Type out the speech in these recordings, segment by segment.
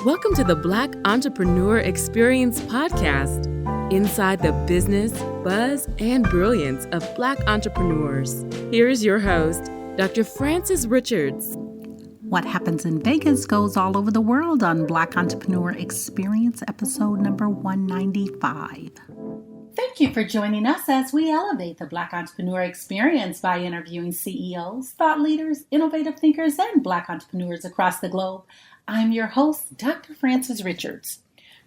Welcome to the Black Entrepreneur Experience podcast, inside the business, buzz, and brilliance of Black entrepreneurs. Here is your host, Dr. Frances Richards. What happens in Vegas goes all over the world on Black Entrepreneur Experience, episode number 195. Thank you for joining us as we elevate the Black Entrepreneur Experience by interviewing CEOs, thought leaders, innovative thinkers, and Black entrepreneurs across the globe. I'm your host, Dr. Frances Richards,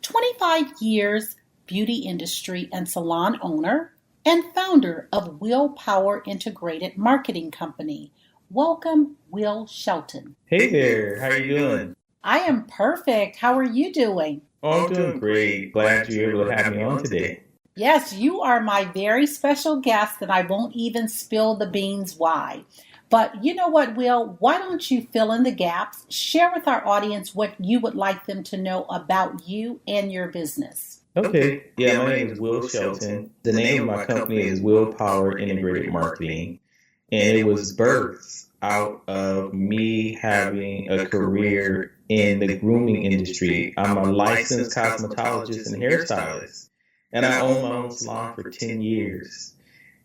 25 years beauty industry and salon owner and founder of Willpower Integrated Marketing Company. Welcome, Will Shelton. Hey there, how are you doing? I am perfect. How are you doing? Oh, I'm doing great. Glad you're able to have me on today. Yes, you are my very special guest, and I won't even spill the beans why. But you know what, Will? Why don't you fill in the gaps? Share with our audience what you would like them to know about you and your business. Okay. Yeah, my name is Will Shelton. The name of my company is Willpower Integrated Marketing. And it was birthed out of me having a career in the grooming industry. I'm a licensed cosmetologist and hairstylist. And I own my own salon for 10 years.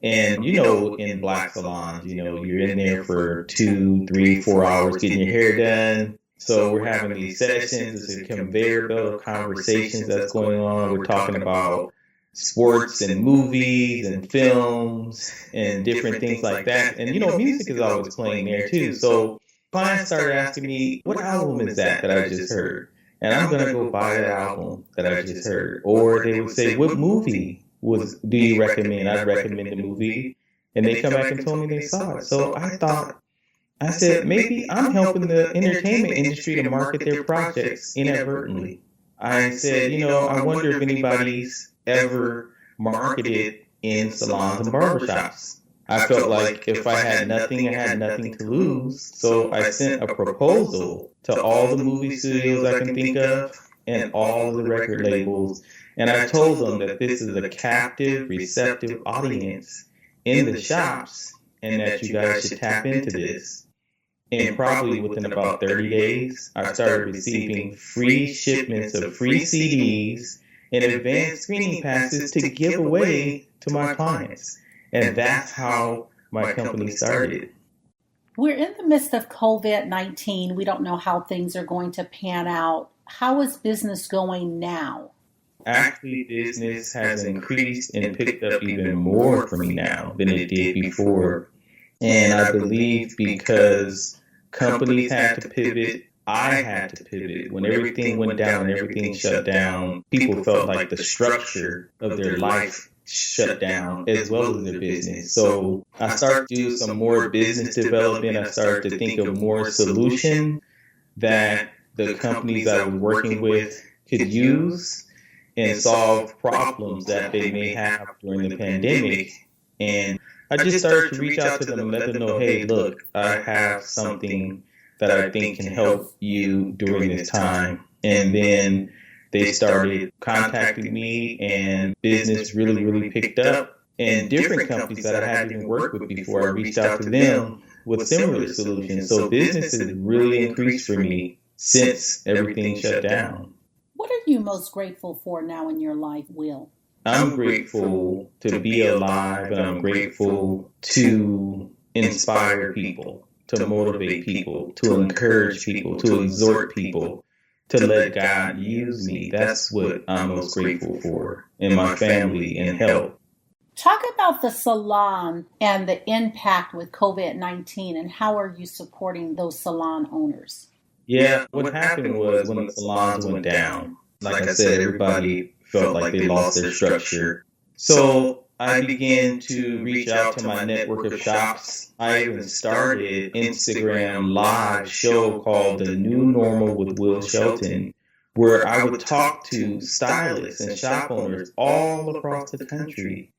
And, in Black salons, you're in there for 2, 3, 4 hours getting your hair done. So we're having these sessions. It's a conveyor belt of conversations that's going on. We're talking about sports and movies and films and different things like that. And, music is always playing there too. So clients started asking me, what album is that I just heard? And I'm going to go buy that album that I just heard. Or they would say, what movie do you recommend? I'd recommend the movie. And they come back and told me they saw it. So I said, maybe I'm helping the entertainment industry to market their projects inadvertently. I said, I wonder if anybody's ever marketed in salons and barbershops. I felt like if I had nothing, I had nothing to lose. So I sent a proposal to all the movie studios I can think of and all the record labels. And I told them that this is a captive, receptive audience in the shops and that you guys should tap into this. And probably within about 30 days, I started receiving free shipments of free CDs and advanced screening passes to give away to my clients. And that's how my company started. We're in the midst of COVID-19. We don't know how things are going to pan out. How is business going now? Actually, business has increased and picked up even more for me now than it did before. And I believe because companies had to pivot, I had to pivot. When everything went down and everything shut down, people felt like the structure of their life shut down as well as their business. So I started to do some more business development. I started to think of more solutions that the companies I was working with could use and solve problems that they may have during the pandemic. And I just started to reach out to them and let them know, hey, look, I have something that I think can help you during this time. And then they started contacting me and business really, really picked up. And different companies that I hadn't even worked with before, I reached out to them with similar solutions. So business has really increased for me since everything shut down. What are you most grateful for now in your life, Will? I'm grateful to be alive, and I'm grateful to inspire people, to motivate people, to encourage people, to exhort people, to let God use me. That's what I'm most grateful for, and my family and health. Talk about the salon and the impact with COVID-19, and how are you supporting those salon owners? Yeah, what happened was when the salons went down, like I said, everybody felt like they lost their structure. So I began to reach out to my network of shops. I even started Instagram live show called The New Normal with Will Shelton, where I would talk to stylists and shop owners all across the country.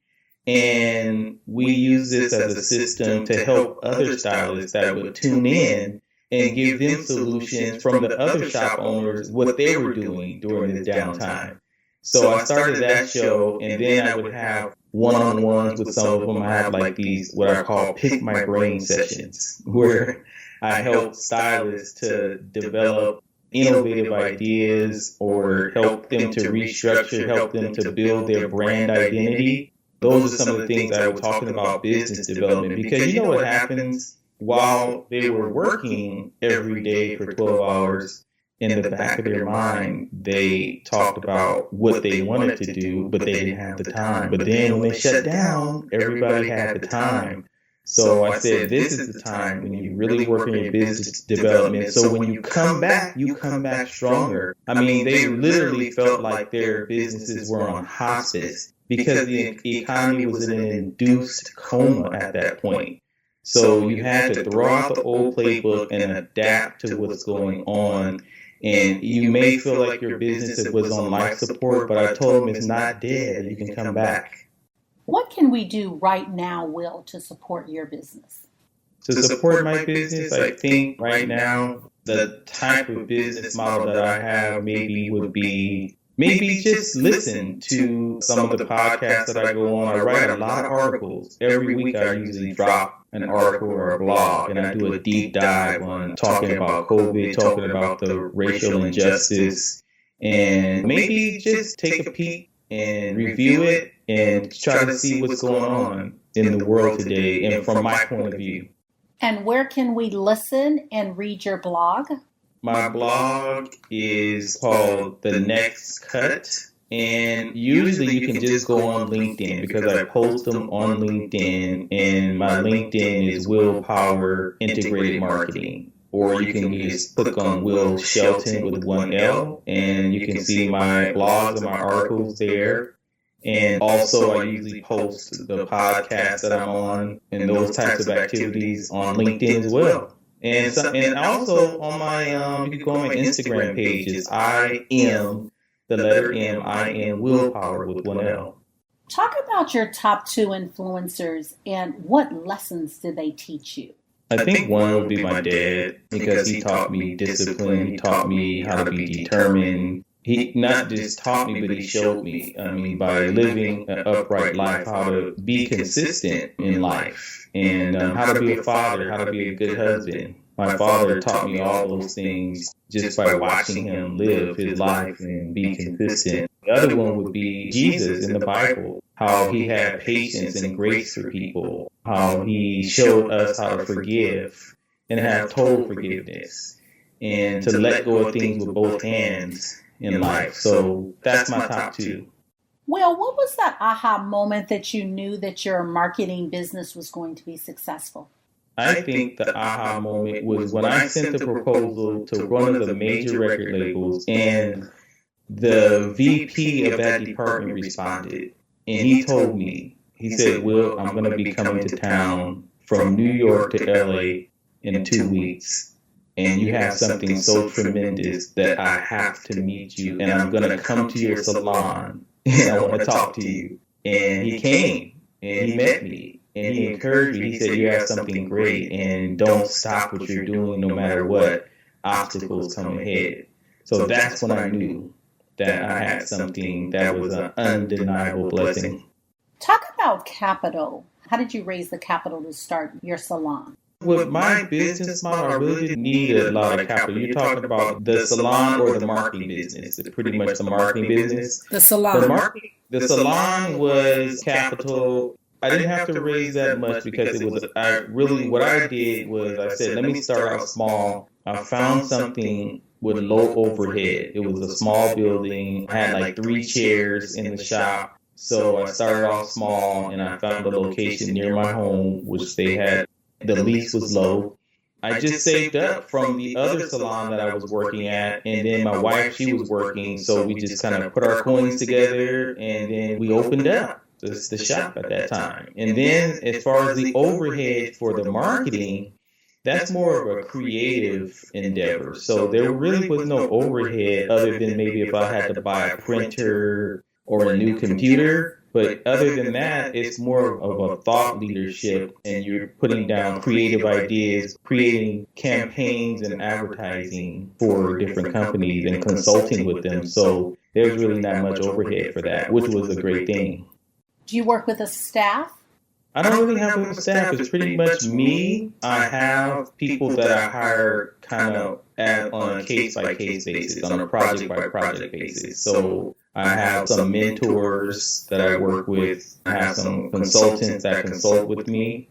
And we use this as a system to help other stylists that would tune in and give them solutions from the other shop owners, what they were doing during this downtime. So I started that show, and then I would have one-on-ones with some of them. I had like these, what I call pick my brain sessions, where I help stylists to develop innovative ideas or help them to restructure, help them to build their brand identity. Those are some of the things I was talking about business development, because you know what happens while they were working every day for 12 hours, in the back of their mind, they talked about what they wanted to do, but they didn't have the time. But then when they shut down, everybody had the time. So I said, this is the time when you really work on your business development. So when you come back stronger. I mean, they literally felt like their businesses were on hospice because the economy was in an induced coma at that point. So you had to throw out the old playbook and adapt to what's going on. And you may feel like your business was on life support, but I told them it's not dead. You can come back. What can we do right now, Will, to support your business? To support my business, I think right now the type of business model that I have maybe would be just listen to some of the podcasts that I go on. I write a lot of articles. Every week I usually drop an article or a blog, and I do a deep dive on talking about COVID, talking about the racial injustice, and maybe just take a peek and review it and try to see what's going on in the world today and from my point of view. And where can we listen and read your blog? My blog is called The Next Cut, and usually you can just go on LinkedIn because I post them on LinkedIn, and my LinkedIn is Willpower Integrated Marketing. Or you can just click on Will Shelton with one L, and you can see my blogs and my articles there. And also, I usually post the podcast that I'm on and those types of activities on LinkedIn as well. And also on my, you can go on my Instagram pages. I am the letter M, I am Willpower with one L. Talk about your top 2 influencers and what lessons did they teach you? I think one would be my dad, because he taught me discipline. He taught me how to be determined. He not just taught me, but he showed me, by living an upright life, how to be consistent in life, and how to be a father, how to be a good husband. My father taught me all those things just by watching him live his life and be consistent. The other one would be Jesus in the Bible, how he had patience and grace for people, how he showed us how to forgive and have total forgiveness, and to let go of things with both hands in life. So that's my top 2. Well, what was that aha moment that you knew that your marketing business was going to be successful? I think the aha moment was when I sent the proposal to one of the major record labels, and the VP of that department responded, and he told me, he said, Will, I'm going to be coming to town from New York to LA in 2 weeks. And you have something so tremendous that I have to meet you, and I'm going to come to your salon, and I want to talk to you. And he came, and he met me, and he encouraged me. He said, you have something great, and don't stop what you're doing no matter what obstacles come ahead. So that's when I knew that I had something that was an undeniable blessing. Talk about capital. How did you raise the capital to start your salon? With my business model, I really didn't need a lot of capital. You're talking about the salon or the marketing business. It's pretty much the marketing business. The salon. The salon was capital. I didn't have to raise that much because it was, what I did was I said, let me start out small. I found something with low overhead. It was a small building. I had like 3 chairs in the shop. So I started off small, and I found a location near my home, which they had. The lease was low. I just saved up from the other salon that I was working at, and then my wife, she was working, so we just kind of put our coins together, and then we opened up the shop at that time. And then as far as the overhead for the marketing, that's more of a creative endeavor. So there really was no overhead other than maybe if I had to buy a printer or a new computer. But other than that, it's more of a thought leadership, and you're putting down creative ideas, creating campaigns and advertising for different companies and consulting with them. So there's really not much overhead for that, which was a great thing. Do you work with a staff? I don't really have a staff. It's pretty much me. I have people that I hire kind of on a case by case basis, on a project by project basis. So I have some mentors that I work with. I have some consultants that consult with me.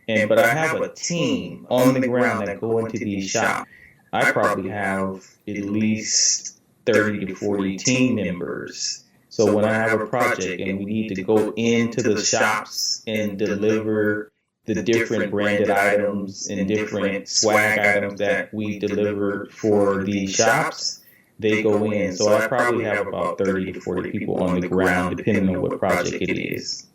But I have a team on the ground that go into these shops. I probably have at least 30 to 40 team members. So when I have a project and we need to go into the shops and deliver the different branded items and different swag items that we deliver for the shops, they go in. So I probably have about 30 to 40 people on the ground, depending on what project it is.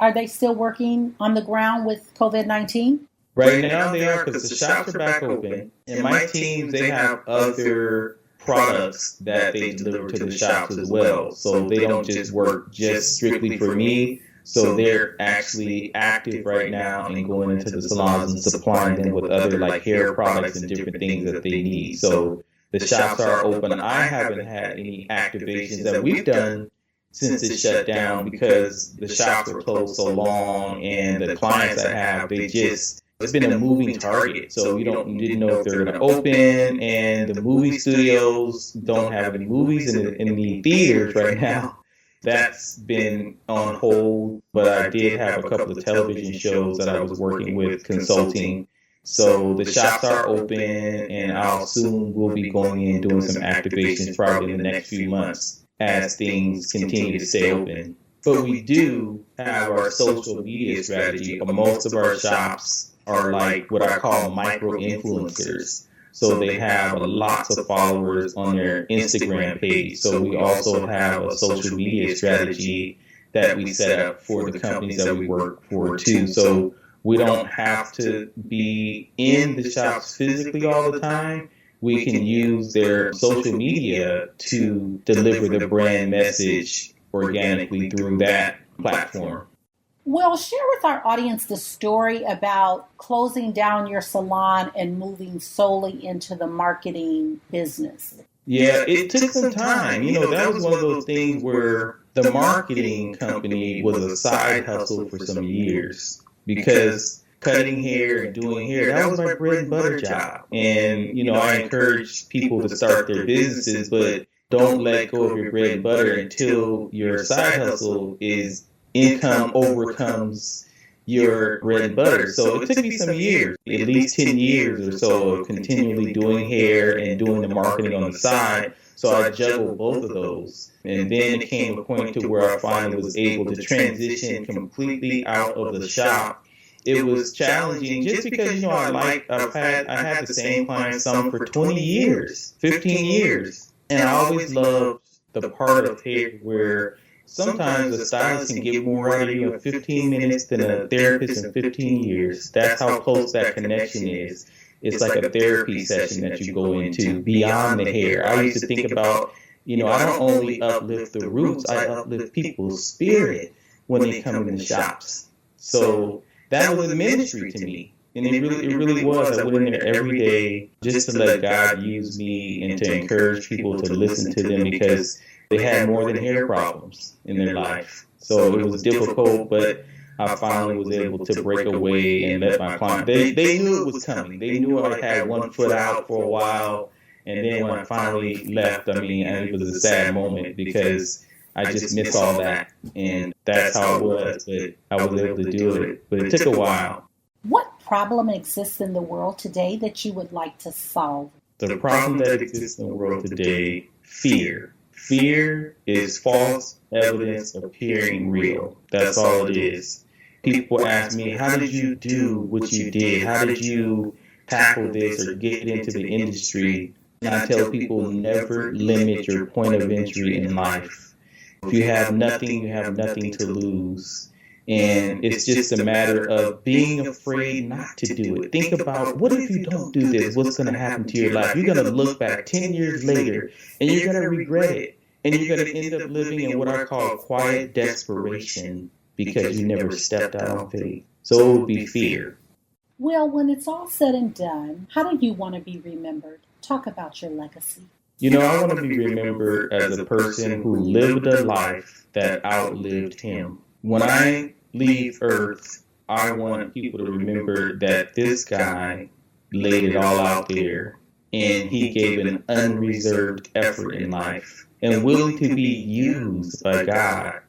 Are they still working on the ground with COVID-19? Right now they are, because the shops are back open. And my teams, they have other products that they deliver to the shops as well. So they don't just work just strictly for me. So they're actually active right now and going into the salons and supplying them with other like hair products and different things that they need. So the shops are open. I haven't had any activations that we've done since it shut down because the shops were closed so long, and the clients I have, it's been a moving target. So you didn't know if they're going to open, and the movie studios don't have any movies in the theaters right now. That's been on hold, but I did have a couple of television shows that I was working with consulting. So the shops are open, and I'll soon will be going in doing some activations probably in the next few months as things continue to stay open. But we do have our social media strategy. Most of our shops are like what I call micro influencers. So they have lots of followers on their Instagram page. So we also have a social media strategy that we set up for the companies that we work for too. So we don't have to be in the shops physically all the time. We can use their social media to deliver the brand message organically through that platform. Well, share with our audience the story about closing down your salon and moving solely into the marketing business. Yeah, it took some time. That was one of those things where the marketing company was a side hustle for some years, because cutting hair and doing hair, that was my bread and butter job. And, I encourage people to start their businesses, but don't let go of your bread and butter until your side hustle is income overcomes your bread and butter. So it took me some years, at least 10 years or so, of continually doing hair and doing the marketing on the side. So I juggled both of those. And then it came a point to where I finally was able to transition completely out of the shop. It was challenging just because, I had the same clients, some for 20 years, 15 years. And I always loved the part of hair where sometimes a stylist can get more out of you in 15 minutes than a therapist in 15 years. That's how close that connection is. It's like a therapy session that you go into beyond the hair. I used to think about, I don't only uplift the roots, I uplift people's spirit when they come in the shops. So that was a ministry to me. And it really was. I went in there every day just to let God use me and to encourage people to listen to them, because they had more than hair problems in their life. So it was difficult, but I finally was able to break away and let my client, they knew it was coming. They knew I had one foot out for a while. And then when I finally left, it was a sad moment because I just missed all that. And that's how it was, but I was able to do it. But it took a while. What problem exists in the world today that you would like to solve? The problem that exists in the world today, fear. Fear is false evidence appearing real. That's all it is. People ask me, how did you do what you did? How did you tackle this or get into the industry? And I tell people, never limit your point of entry in life. If you have nothing, you have nothing to lose. And it's just a matter of being afraid not to do it. Think about, what if you don't do this? What's going to happen to your life? You're going to look back 10 years later and you're going to regret it. And you're going to end up living in what I call quiet desperation because you never stepped out on faith. So it would be fear. Well, when it's all said and done, how do you want to be remembered? Talk about your legacy. I want to be remembered as a person who lived a life that outlived him. When I leave Earth, I want people to remember that this guy laid it all out there, and he gave an unreserved effort in life and willing to be used by God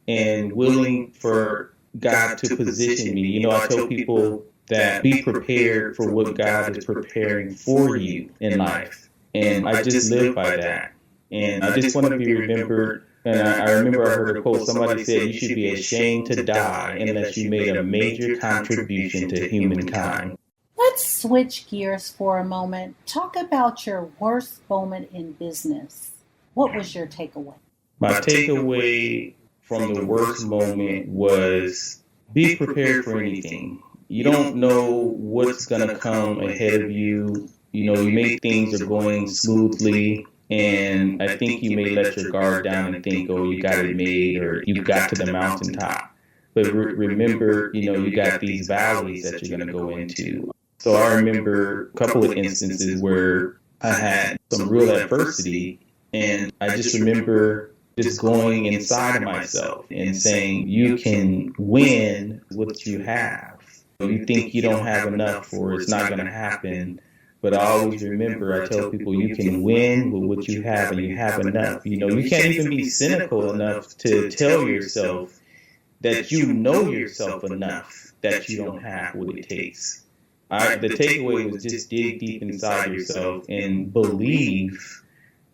and willing for God to position me. You know, I tell people that be prepared for what God is preparing for you in life. And I just live by that. And I just want to be remembered. And I remember I heard a quote, somebody said, you should be ashamed to die unless you made a major contribution to humankind. Let's switch gears for a moment. Talk about your worst moment in business. What was your takeaway? My takeaway from the worst moment was be prepared for anything. You don't know what's going to come ahead of you. You know, you may think things are going smoothly, and I think you may let your guard down and think, oh, you got it made, or you got to the mountaintop. But remember, you know, you got these valleys that you're going to go into. So I remember a couple of instances where I had some real adversity, and I just remember just going inside of myself and saying, you can win what you have. You think you don't have enough or it's not going to happen. But I always remember, I tell people, you can win with what you have and you have enough. You know, you can't even be cynical enough to tell yourself that you know yourself enough that you don't have what it takes. The takeaway was just dig deep inside yourself and believe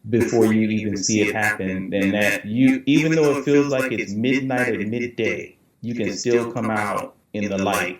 before you even see it happen, and that you, even though it feels like it's midnight or midday, you can still come out in the light.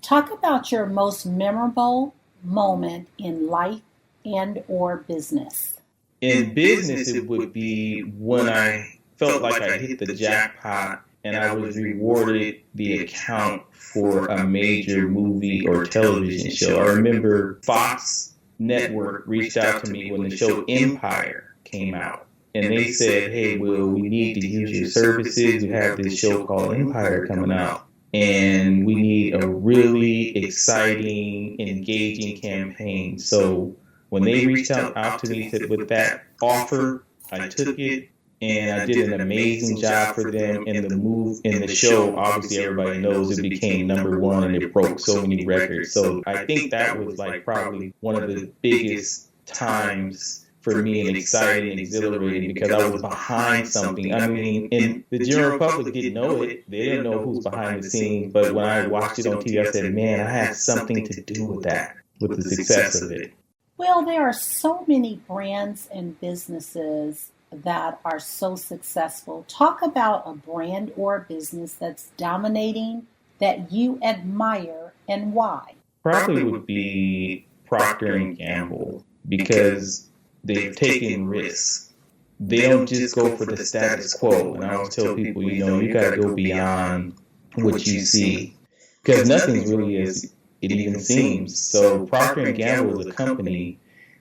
Talk about your most memorable moment in life and or business. In business, it would be when I felt like I hit the jackpot and I was rewarded the account for a major movie or television show. I remember Fox Network reached out to me when the show Empire came out, and they said, hey, Will, we need to use your services. We have this show called Empire coming out, and we need a really exciting, engaging campaign. So when they reached out to me with that offer, I took it, and I did an amazing job for them. In the show, obviously everybody knows it became #1 and it broke so many records. So I think that was like probably one of the biggest times for me, and exciting and exhilarating, because I was behind something. I mean, and the general public didn't know it. They didn't know who's behind the scenes. But when I watched it on TV, I said, man, I had something to do with that, with the success of it. Well, there are so many brands and businesses that are so successful. Talk about a brand or a business that's dominating that you admire and why. Probably would be Procter & Gamble, because they've taken risks. They don't just go for the status quo. And I always tell people, you know, you got to go beyond what you see, because nothing's really as it even seems. So Procter & Gamble is a company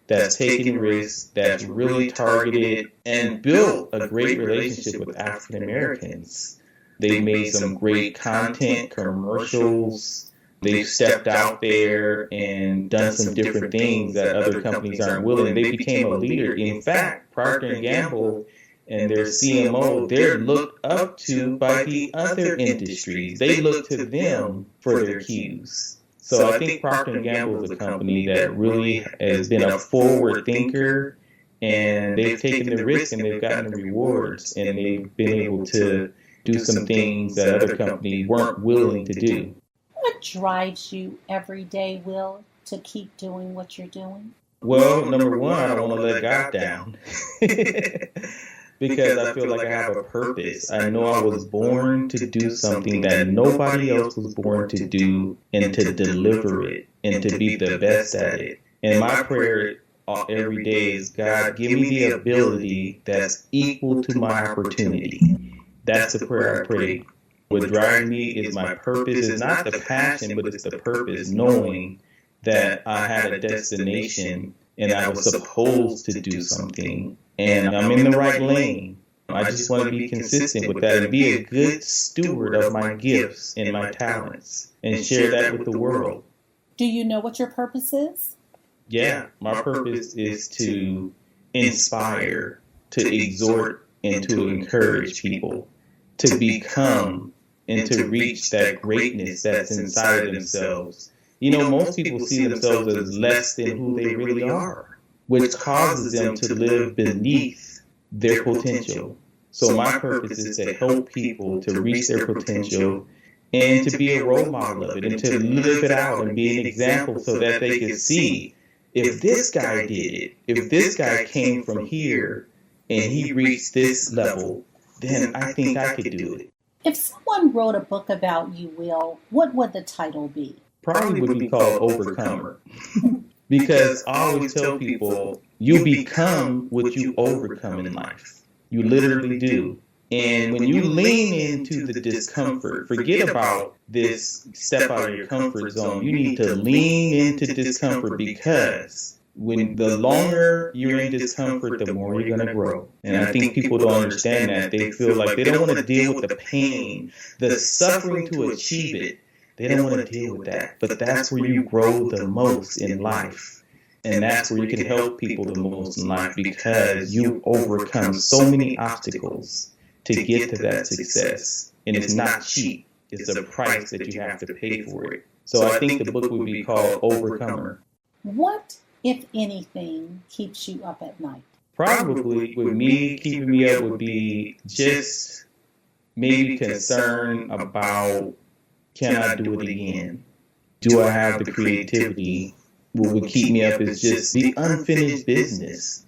that's taking risks, that's really targeted and built a great relationship with African Americans. They've made some great content, commercials. They've stepped out there and done some different things that other companies aren't willing. They became a leader. In fact, Procter & Gamble and their CMO, they're looked up to by the other industries. They look to them for their cues. So I think Procter & Gamble is a company that really has been a forward thinker, and they've taken the risk and they've gotten the rewards, and they've been able to do some things that other companies weren't willing to do. What drives you every day, Will, to keep doing what you're doing? Well, number one, I don't want to let God down. Because I feel like I have a purpose. I know I was born to do something that nobody else was born to do, and to deliver it and to be the best at it. And my prayer every day is, God, give me the ability that's equal to my opportunity. That's the prayer I pray. What drives me is my purpose. It's not the passion, but it's the purpose, knowing that I had a destination and I was supposed to do something, and I'm in the right lane. I just want to be consistent with that and be a good steward of my gifts and my talents and share that with the world. Do you know what your purpose is? Yeah, my purpose is to inspire, to exhort, and to encourage people to become and to reach that greatness that's inside of themselves. Most people see themselves as less than who they really are, which causes them to live beneath their potential. So my purpose is to help people to reach their potential and to be a role model of it and to live it out and be an example so that they can see, if this guy did it, if this guy came from here and he reached this level, then I think I could do it. If someone wrote a book about you, Will, what would the title be? Probably would be called Overcomer. Because I always tell people, you become what you overcome in life. You literally do. And when you lean into the discomfort, forget about this step out of your comfort zone. You need to lean into discomfort, because when the longer you're in discomfort, the more you're going to grow. And I think people don't understand that. They feel like they don't want to deal with the pain, the suffering to achieve it. They don't want to deal with that. But that's where you grow the most in life. And that's where you can help people the most in life, because you overcome so many obstacles to get to that success. And it's not cheap. It's a price that you have to pay for it. So I think the book would be called Overcomer. What, if anything, keeps you up at night? Probably with me keeping me up would be just maybe concern about, can I do it again? Do I have the creativity? What would keep me up is just the unfinished business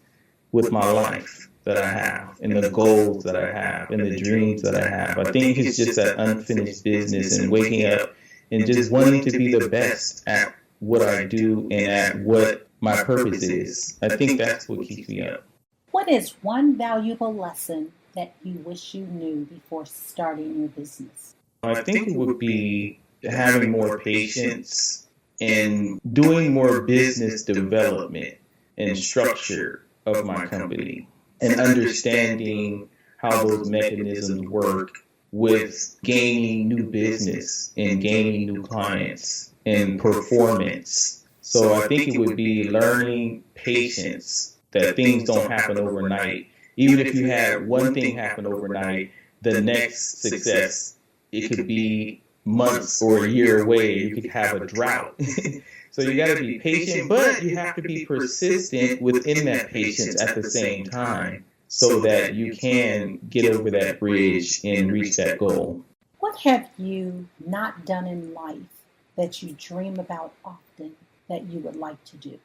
with my life that I have, and the goals that I have, and the dreams that I have. I think it's just that unfinished business and waking up and just wanting to be the best at what I do and at what my purpose is. I think that's what keeps me up. What is one valuable lesson that you wish you knew before starting your business? I think it would be having more patience and doing more business development and structure of my company, and understanding how those mechanisms work with gaining new business and gaining new clients and performance. So I think it would be learning patience, that things don't happen overnight. Even if you had one thing happen overnight, the next success, it could be months or a year away. You could have a drought. So you got to be patient, but you have to be persistent within that patience at the same time, so that you can get over that bridge and reach that goal. What have you not done in life that you dream about often that you would like to do?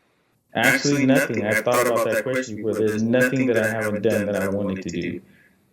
Actually, nothing. I've thought about that question before. There's nothing that I haven't done that I wanted to do.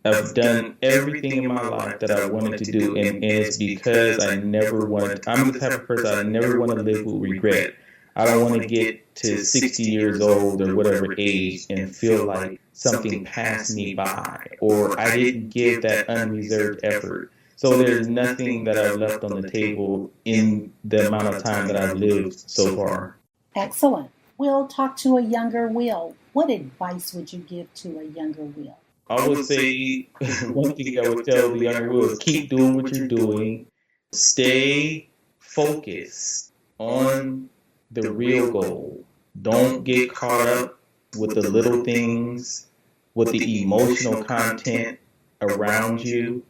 I've done everything in my life that I wanted to do, and it's because I'm the type of person, I never want to live with regret. I don't want to get to 60 years old or whatever age and feel like something passed me by, or I didn't give that unreserved effort. So there's nothing that I've left on the table in the amount of time that I've lived so far. Excellent. We'll talk to a younger Will. What advice would you give to a younger Will? I would say one thing I would tell the younger Will is keep doing what you're doing. Stay focused on the real goal. Don't get caught up with the little things, with the emotional content around you.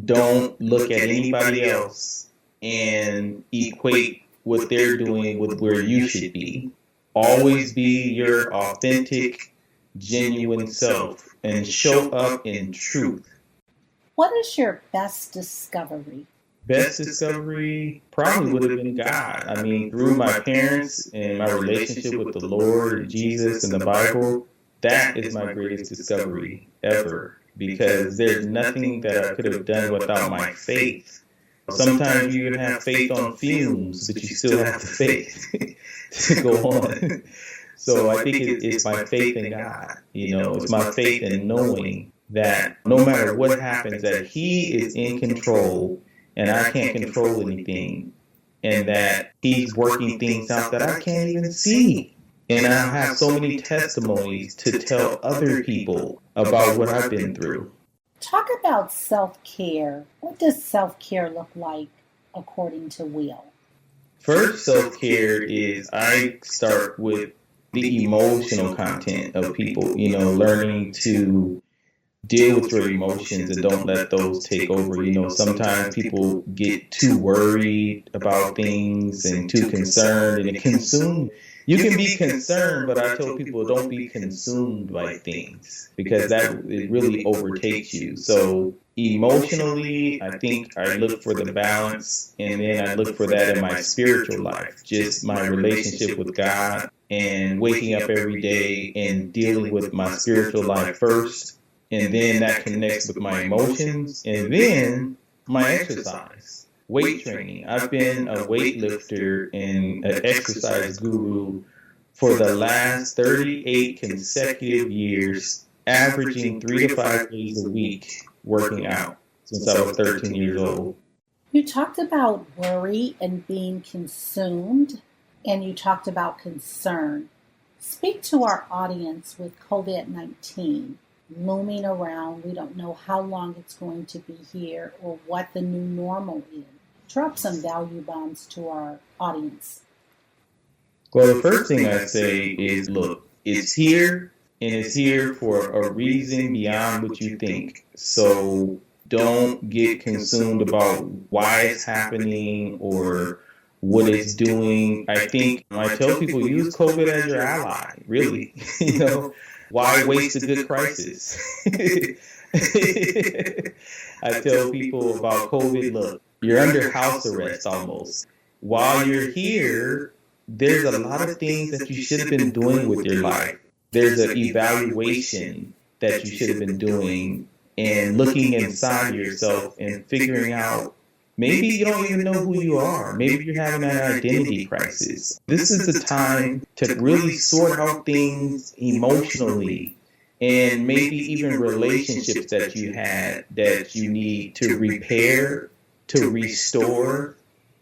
Don't look at anybody else and equate what they're doing with where you should be. Always be your authentic, genuine self and show up in truth. What is your best discovery? Best discovery probably would have been God. I mean, through my parents and my relationship with the Lord, Jesus, and the Bible, that is my greatest discovery ever, because there's nothing that I could have done without my faith. Sometimes you even have faith on fumes, but you still have the faith to go on. So I think it's my faith in God. It's my faith in knowing that no matter what happens, that He is in control and I can't control anything, and that He's working things out that I can't even see. And I have so many testimonies to tell other people about what I've been through. Talk about self-care. What does self-care look like according to Will? First, self-care is I start with the emotional content of people, learning to deal with your emotions and don't let those take over. Sometimes people get too worried about things and too concerned, and it consumes. You can be concerned, but I tell people don't be consumed by things, because it really overtakes you. So emotionally, I think I look for the balance, and then I look for that in my spiritual life, just my relationship with God, and waking up every day and dealing with my spiritual life first, and then that connects with my emotions, and then my exercise, weight training. I've been a weightlifter and an exercise guru for the last 38 consecutive years, averaging 3 to 5 days a week working out since I was 13 years old. You talked about worry and being consumed, and you talked about concern. Speak to our audience with COVID-19 looming around. We don't know how long it's going to be here or what the new normal is. Drop some value bombs to our audience. Well, the first thing I say is, look, it's here, and it's here for a reason beyond what you think. So don't get consumed about why it's happening or what it's doing. I think I tell people, use COVID as your ally, really. Why waste a good crisis? I tell people about COVID, look, you're under house arrest almost. While you're here, there's a lot of things that you should have been doing with your life. There's an evaluation that you should have been doing, and looking inside yourself and figuring out, maybe you don't even know who you are. Maybe you're having an identity crisis. This is the time to really sort out things emotionally, and maybe even relationships that you had that you need to repair, to restore.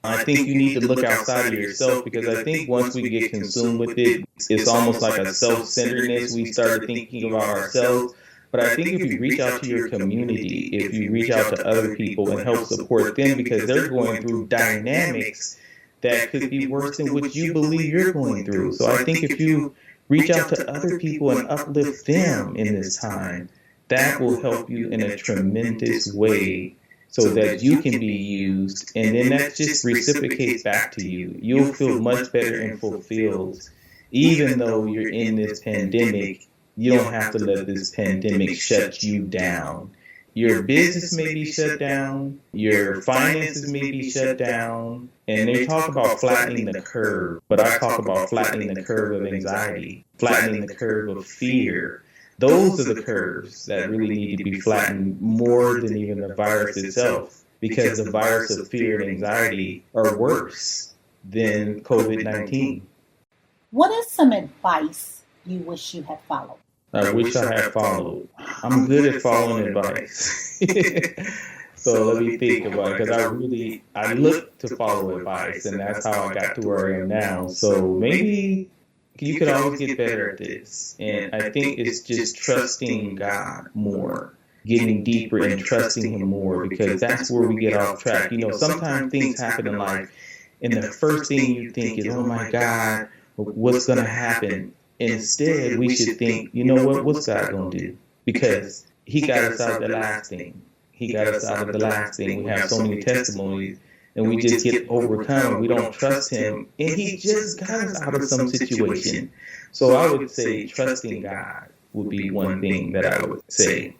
I think you need to look outside of yourself, because I think once we get consumed with it, it's almost like a self-centeredness. We start thinking about ourselves. But I think if you reach out to your community, if you reach out to other people and help support them, because they're going through dynamics that could be worse than what you believe you're going through. So I think if you reach out to other people and uplift them in this time, that will help you in a tremendous way, so that you can be used, and then that just reciprocates back to you. You'll feel much better and fulfilled. Even though you're in this pandemic, you don't have to let this pandemic shut you down. Your business may be shut down, your finances may be shut down, and they talk about flattening the curve, but I talk about flattening the curve of anxiety, flattening the curve of fear. Those are the curves that really need to be flattened more than even the virus itself, because the virus of fear and anxiety are worse than COVID-19. What is some advice you wish you had followed? I wish I had followed. I'm good at following advice. So let me think about it, because I look to follow advice, and that's how I got to where I am now. So maybe you could always get better at this. And I think it's just trusting God more, getting deeper and trusting Him more, because that's where we get off track. Sometimes things happen in life, and the first thing you think is, oh my God, what's going to happen? Instead, we should think, you know what, what's God going to do? Because He got us out of the last thing. He got us out of the last thing. We have so many testimonies, and we just get overcome. We don't trust Him, and He just got us out of some situation. So I would say trusting God would be one thing that I would say.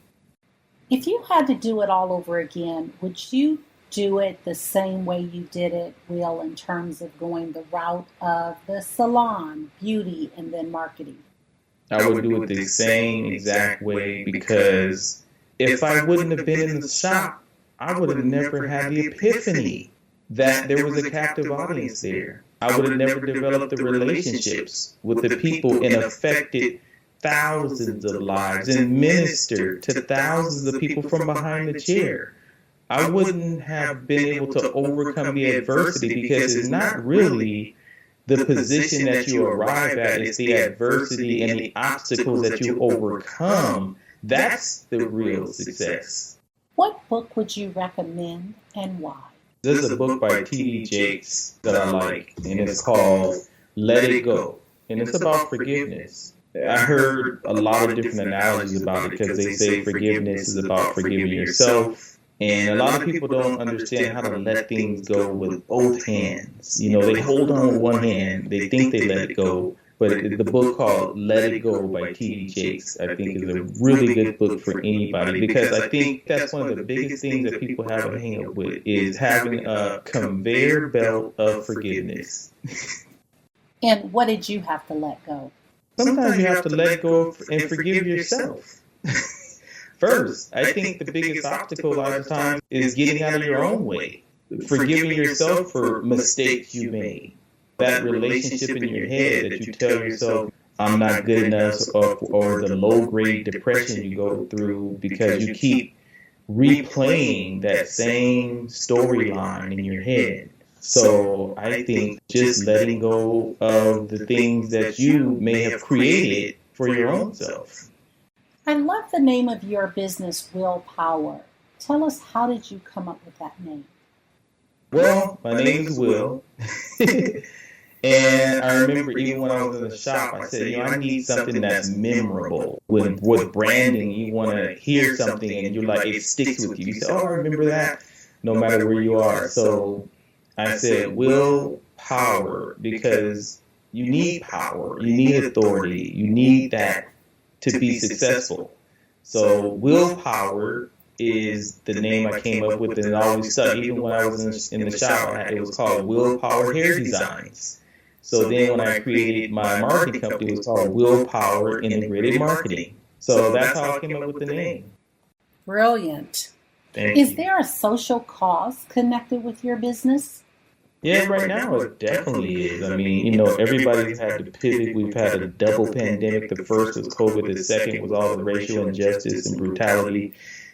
If you had to do it all over again, would you do it the same way you did it, Will, in terms of going the route of the salon, beauty, and then marketing? I would do it the same exact way, because if I wouldn't have been in the shop, I would have never had the epiphany that there was a captive audience there. I would have never developed the relationships with the people and affected thousands of lives and ministered to thousands of people from behind the chair. I wouldn't have been able to overcome the adversity, because it's not really the position that you arrive at, it's the adversity and the obstacles that you overcome. That's the real success. What book would you recommend and why? There's a book by T.D. Jakes that I like, and it's called Let It Go. And it's about forgiveness. I heard a lot of different analogies about it because they say forgiveness is about forgiving yourself. And a lot of people don't understand how to let things go with both hands. They hold on with one hand, they think they let it go. But the book called Let It Go by T.D. Jakes, I think, is a really good book for anybody because I think that's one of the biggest things that people have a hang up with is having a conveyor belt of forgiveness. And what did you have to let go? Sometimes you have to let go and forgive yourself. First, I think the biggest obstacle a lot of times is getting out of your own way. Forgiving yourself for mistakes you made. That relationship in your head that you tell yourself, I'm not good enough, or the low-grade depression you go through because you keep replaying that same storyline in your head. So I think just letting go of the things that you may have created for your own self. I love the name of your business, Willpower. Tell us, how did you come up with that name? Well, my name is Will. And I remember even when I was in the shop, I said, I need something that's memorable. With branding, you want to hear something and you're like, it sticks with you. You say, oh, I remember that, no matter where you are. So I said, will power, because you need power, you need authority, you need that to be successful. So willpower is the name I came up with, and it always stuck. Even when I was in the shop, it was called Willpower Hair Designs. So then when I created my marketing company, it was called Willpower Integrated Marketing. So that's how I came up with the name. Brilliant. Is there a social cause connected with your business? Yeah, right now it definitely is. I mean, everybody's had to pivot. We've had a double pandemic. The first was COVID. The second was all the racial injustice and brutality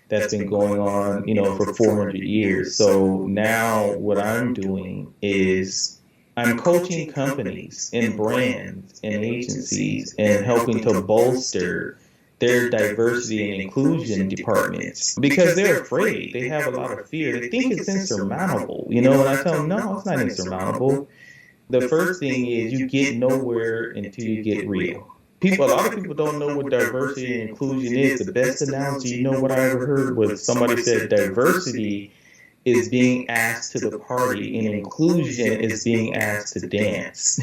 that's been going on, for 400 years. So now what I'm doing is I'm coaching companies and brands and agencies and helping to bolster their diversity and inclusion departments because they're afraid. They have a lot of fear. They think it's insurmountable. And I tell them, no, it's not insurmountable. The first thing is you get nowhere until you get real. A lot of people don't know what diversity and inclusion is. The best analogy, what I ever heard was somebody said diversity is being asked to the party and inclusion is being asked to dance.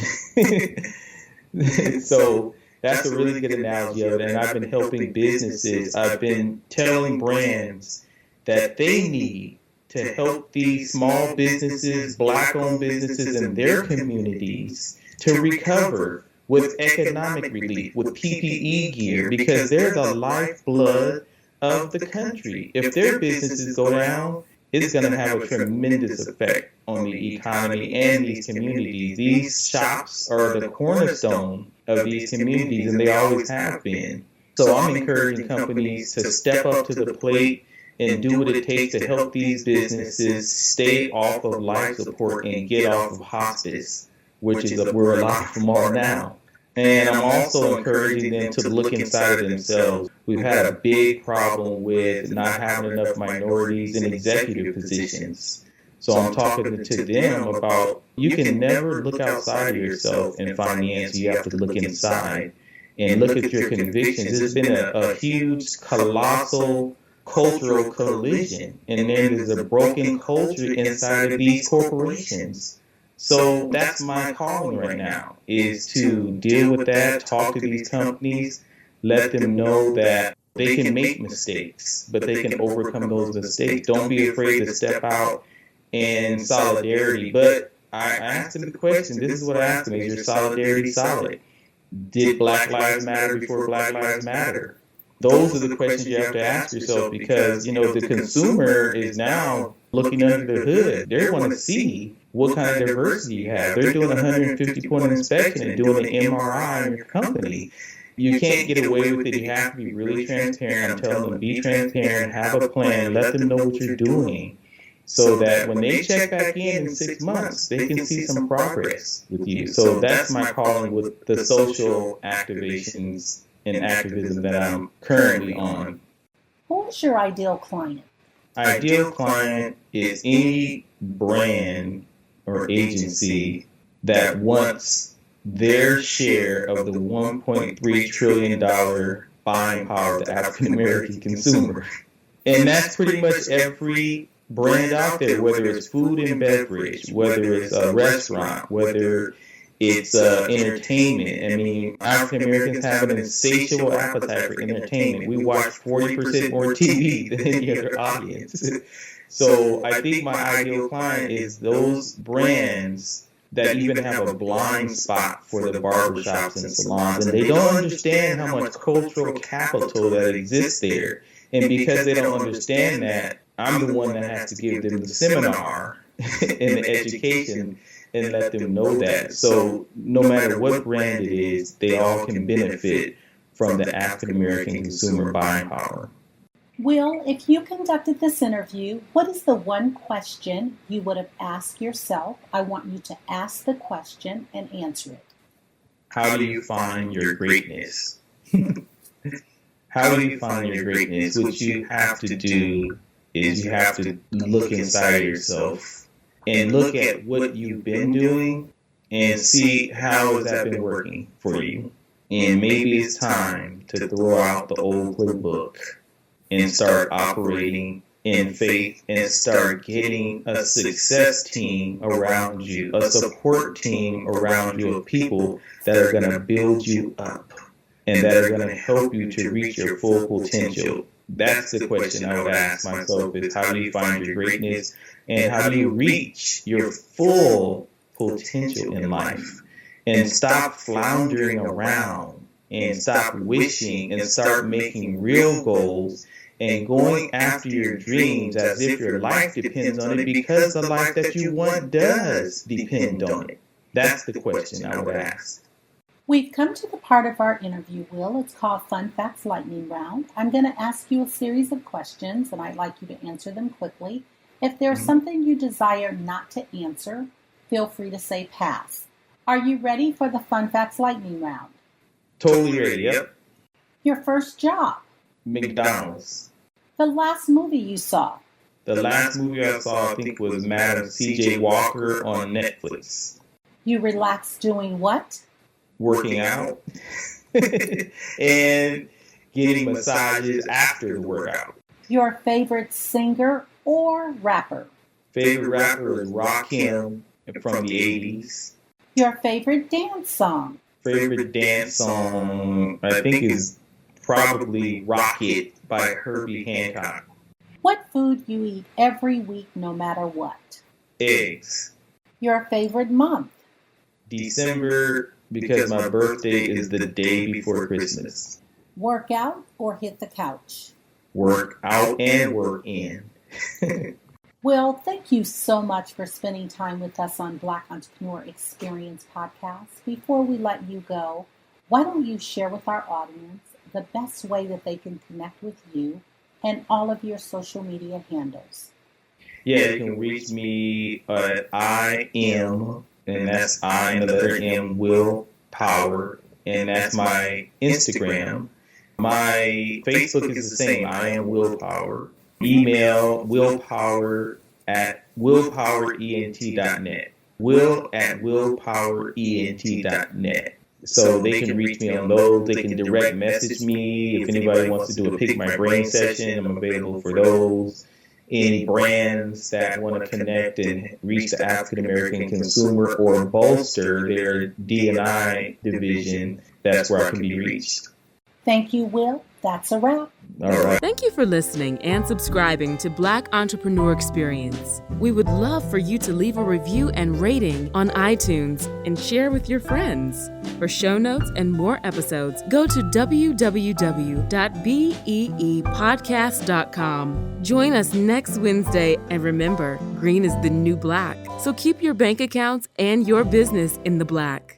So that's a really good analogy of it. And I've been helping businesses. I've been telling brands that they need to help these small businesses, Black-owned businesses in their communities to recover with economic relief, with PPE gear, because they're the lifeblood of the country. If their businesses go down, it's going to have a tremendous effect on the economy and these communities. These shops are the cornerstone of these communities, and they always have been. So I'm encouraging companies to step up to the plate and do what it takes to help these businesses stay off of life support and get off of hospice, which is where a lot of them are now. And I'm also encouraging them to look inside of themselves. We've had a big problem with not having enough minorities in executive positions. So I'm talking to them about you can never look outside of yourself and find the answer. You have to look inside and look at your convictions. There's been a huge, colossal cultural collision, and then there's a broken culture inside of these corporations. So that's my calling right now, is to deal with that, talk to these companies, let them know that they can make mistakes, but they can overcome those mistakes. Don't be afraid to step out in solidarity. But I asked them the question, this is what I asked them, is your solidarity solid? Did Black Lives Matter before Black Lives Matter? Those are the questions you have to ask yourself because, the consumer is now looking under the hood. They want to see what kind of diversity you have. They're doing a 150-point inspection and doing an MRI on your company. You can't get away with it. You have to be really transparent. I'm telling them, be transparent, have a plan, let them know what you're doing so that when they check back in 6 months, they can see some progress with you. So that's my calling with the social activations and activism that I'm currently on. Who is your ideal client? Ideal client is any brand or agency that wants their share of the $1.3 trillion buying power of the African American consumer. And that's pretty much every brand out there, whether it's food and beverage, whether it's a restaurant, whether it's entertainment. I mean, African Americans have an insatiable appetite for entertainment. We watch 40% more TV than any other audience. So I think my ideal client is those brands that even have a blind spot for the barbershops and salons, and they don't understand how much cultural capital that exists there. And because they don't understand that, I'm the one that has to give them the seminar and the education and let them know that. So no matter what brand it is, they all can benefit from the African American consumer buying power. Will, if you conducted this interview, what is the one question you would have asked yourself? I want you to ask the question and answer it. How do you find your greatness? How do you find your greatness? What you have to do is you have to look inside yourself and look at what you've been doing and see how has that been working for you. And maybe it's time to throw out the old playbook and start operating in faith and start getting a success team around you, a support team around you of people that are going to build you up and that are going to help you to reach your full potential. That's the question I would ask myself is how do you find your greatness and how do you reach your full potential in life and stop floundering around and stop wishing and start making real goals and going after your dreams as if your life depends on it because the life that you want does depend on it. That's the question I would ask. We've come to the part of our interview, Will. It's called Fun Facts Lightning Round. I'm going to ask you a series of questions, and I'd like you to answer them quickly. If there's something you desire not to answer, feel free to say pass. Are you ready for the Fun Facts Lightning Round? Totally ready, yep. Your first job? McDonald's. The last movie you saw? The last movie I saw, I think, was Madam C.J. Walker on Netflix. You relaxed doing what? Working out and getting massages after the workout. Your favorite singer or rapper? Favorite rapper is Rakim from the 80s. Your favorite dance song? Favorite dance song, I think, is probably Rocket by Herbie Hancock. What food you eat every week no matter what? Eggs. Your favorite month? December, because my birthday is the day before Christmas. Work out or hit the couch? Work out and work in. Will, thank you so much for spending time with us on Black Entrepreneur Experience Podcast. Before we let you go, why don't you share with our audience the best way that they can connect with you and all of your social media handles? Yeah, you can reach me at I am, and that's I and the letter M, Will Power, and that's my Instagram. My Facebook is the same, I am Will Power. Email willpowerent.net. will@willpowerent.net. So they can reach me on those. They can direct message me. If anybody wants to do a Pick My Brain session, I'm available for those. Any brands that want to connect and reach the African American consumer or bolster their D&I division, that's where I can be reached. Thank you, Will. That's a wrap. All right. Thank you for listening and subscribing to Black Entrepreneur Experience. We would love for you to leave a review and rating on iTunes and share with your friends. For show notes and more episodes, go to www.beepodcast.com. Join us next Wednesday, and remember, green is the new black. So keep your bank accounts and your business in the black.